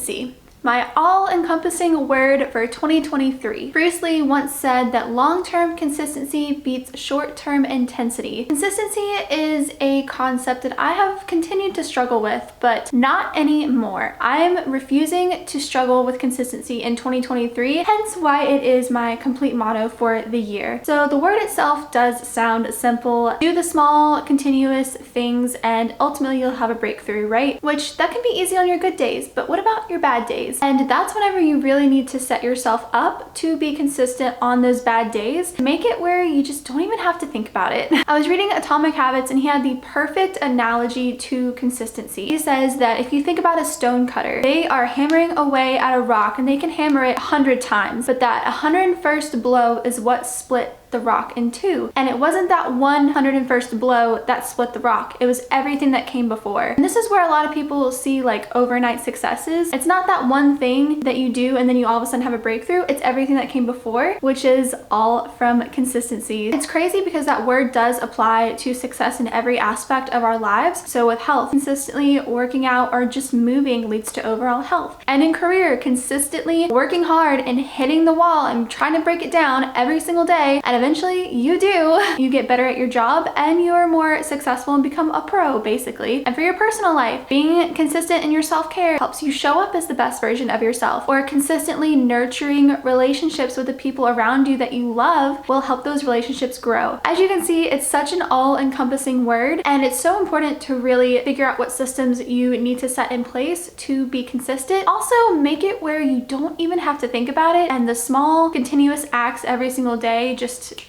consistency. My all-encompassing word for 2023. Bruce Lee once said that long-term consistency beats short-term intensity. Consistency is a concept that I have continued to struggle with, but not anymore. I'm refusing to struggle with consistency in 2023, hence why it is my complete motto for the year. So the word itself does sound simple. Do the small, continuous things and ultimately you'll have a breakthrough, right? Which that can be easy on your good days, but what about your bad days? And that's whenever you really need to set yourself up to be consistent on those bad days. Make it where you just don't even have to think about it. I was reading Atomic Habits and he had the perfect analogy to consistency. He says that if you think about a stone cutter, they are hammering away at a rock and they can hammer it 100 times, but that 101st blow is what split the rock in two. And it wasn't that 101st blow that split the rock. It was everything that came before. And this is where a lot of people see like overnight successes. It's not that one thing that you do and then you all of a sudden have a breakthrough. It's everything that came before, which is all from consistency. It's crazy because that word does apply to success in every aspect of our lives. So with health, consistently working out or just moving leads to overall health. And in career, consistently working hard and hitting the wall and trying to break it down every single day, and eventually you do. You get better at your job and you're more successful and become a pro, basically. And for your personal life, being consistent in your self-care helps you show up as the best version of yourself, or consistently nurturing relationships with the people around you that you love will help those relationships grow. As you can see, it's such an all-encompassing word, and it's so important to really figure out what systems you need to set in place to be consistent. Also, make it where you don't even have to think about it, and the small continuous acts every single day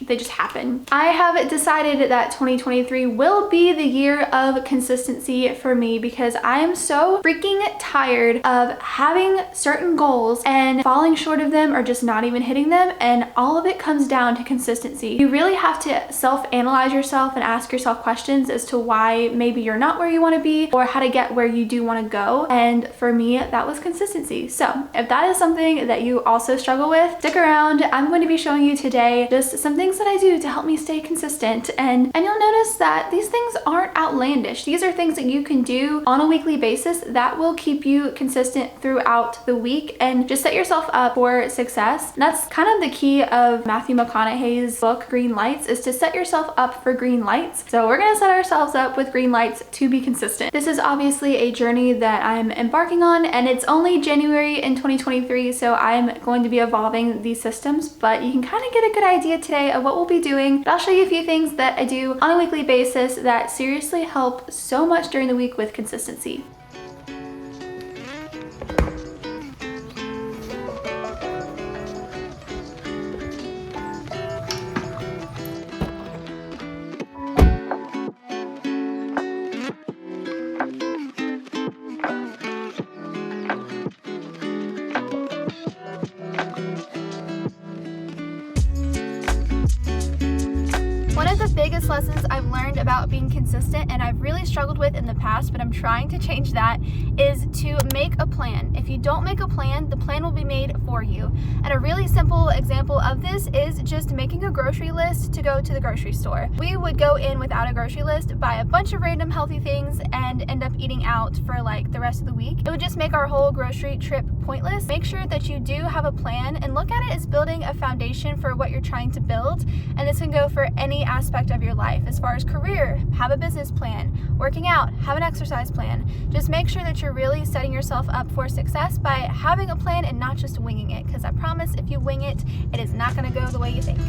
they just happen. I have decided that 2023 will be the year of consistency for me because I am so freaking tired of having certain goals and falling short of them or just not even hitting them, and all of it comes down to consistency. You really have to self-analyze yourself and ask yourself questions as to why maybe you're not where you want to be or how to get where you do want to go, and for me that was consistency. So if that is something that you also struggle with, stick around. I'm going to be showing you today just some things that I do to help me stay consistent, and you'll notice that these things aren't outlandish. These are things that you can do on a weekly basis that will keep you consistent throughout the week and just set yourself up for success. And that's kind of the key of Matthew McConaughey's book Green Lights, is to set yourself up for green lights. So we're gonna set ourselves up with green lights to be consistent. This is obviously a journey that I'm embarking on, and it's only January in 2023, so I'm going to be evolving these systems, but you can kind of get a good idea today of what we'll be doing. But I'll show you a few things that I do on a weekly basis that seriously help so much during the week with consistency. One of the biggest lessons I've learned about being consistent, and I've really struggled with in the past, but I'm trying to change that, is to make a plan. If you don't make a plan, the plan will be made for you. And a really simple example of this is just making a grocery list to go to the grocery store. We would go in without a grocery list, buy a bunch of random healthy things, and end up eating out for like the rest of the week. It would just make our whole grocery trip pointless. Make sure that you do have a plan and look at it as building a foundation for what you're trying to build. And this can go for any aspect of your life. As far as career, have a business plan. Working out, have an exercise plan. Just make sure that you're really setting yourself up for success by having a plan and not just winging it, because I promise if you wing it, it is not going to go the way you think.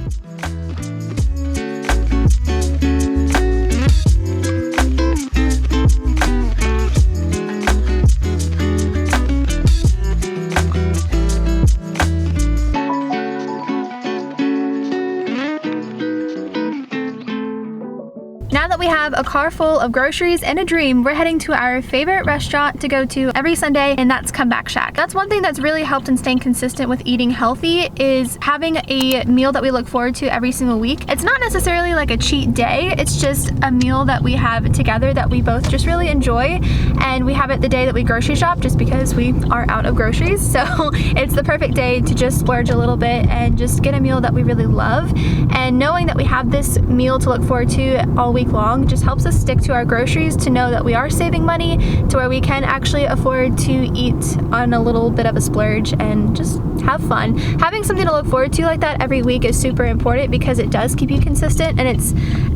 Now that we have a car full of groceries and a dream, we're heading to our favorite restaurant to go to every Sunday, and that's Comeback Shack. That's one thing that's really helped in staying consistent with eating healthy, is having a meal that we look forward to every single week. It's not necessarily like a cheat day, it's just a meal that we have together that we both just really enjoy, and we have it the day that we grocery shop just because we are out of groceries. So it's the perfect day to just splurge a little bit and just get a meal that we really love. And knowing that we have this meal to look forward to all week week long. It just helps us stick to our groceries to know that we are saving money to where we can actually afford to eat on a little bit of a splurge and just have fun. Having something to look forward to like that every week is super important because it does keep you consistent, and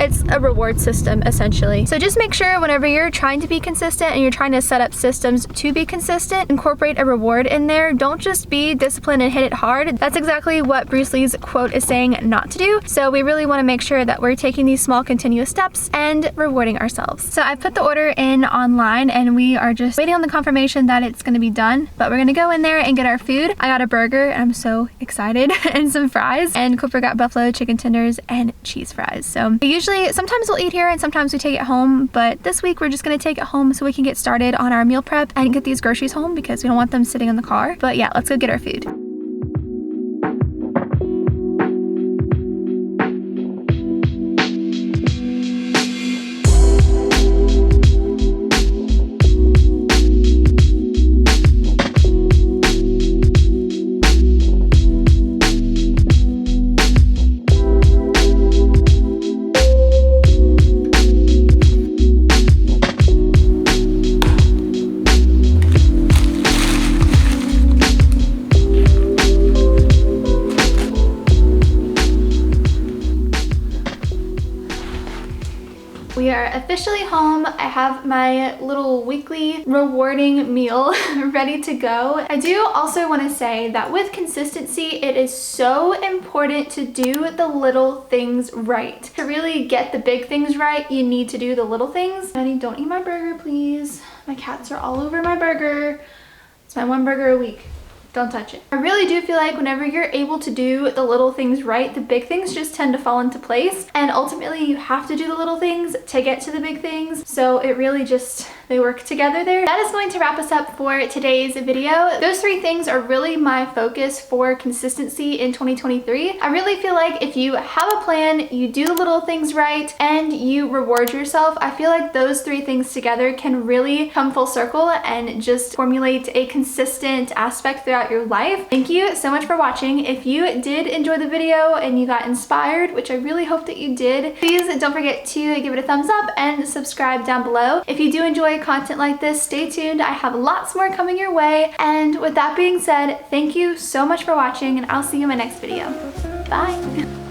it's a reward system essentially. So just make sure whenever you're trying to be consistent and you're trying to set up systems to be consistent, incorporate a reward in there. Don't just be disciplined and hit it hard. That's exactly what Bruce Lee's quote is saying not to do. So we really want to make sure that we're taking these small continuous steps and rewarding ourselves. So I put the order in online and we are just waiting on the confirmation that it's going to be done, but we're going to go in there and get our food. I got a burger and I'm so excited and some fries, and Cooper got buffalo chicken tenders and cheese fries. So sometimes we'll eat here and sometimes we take it home, but this week we're just going to take it home so we can get started on our meal prep and get these groceries home because we don't want them sitting in the car. But yeah, let's go get our food. We are officially home. I have my little weekly rewarding meal ready to go. I do also want to say that with consistency, it is so important to do the little things right. To really get the big things right, you need to do the little things. Honey, don't eat my burger, please. My cats are all over my burger. It's my one burger a week. Don't touch it. I really do feel like whenever you're able to do the little things right, the big things just tend to fall into place. And ultimately you have to do the little things to get to the big things. So it really just, they work together there. That is going to wrap us up for today's video. Those 3 things are really my focus for consistency in 2023. I really feel like if you have a plan, you do the little things right, and you reward yourself, I feel like those 3 things together can really come full circle and just formulate a consistent aspect throughout your life. Thank you so much for watching. If you did enjoy the video and you got inspired, which I really hope that you did, please don't forget to give it a thumbs up and subscribe down below. If you do enjoy content like this, stay tuned. I have lots more coming your way. And with that being said, thank you so much for watching, and I'll see you in my next video. Bye.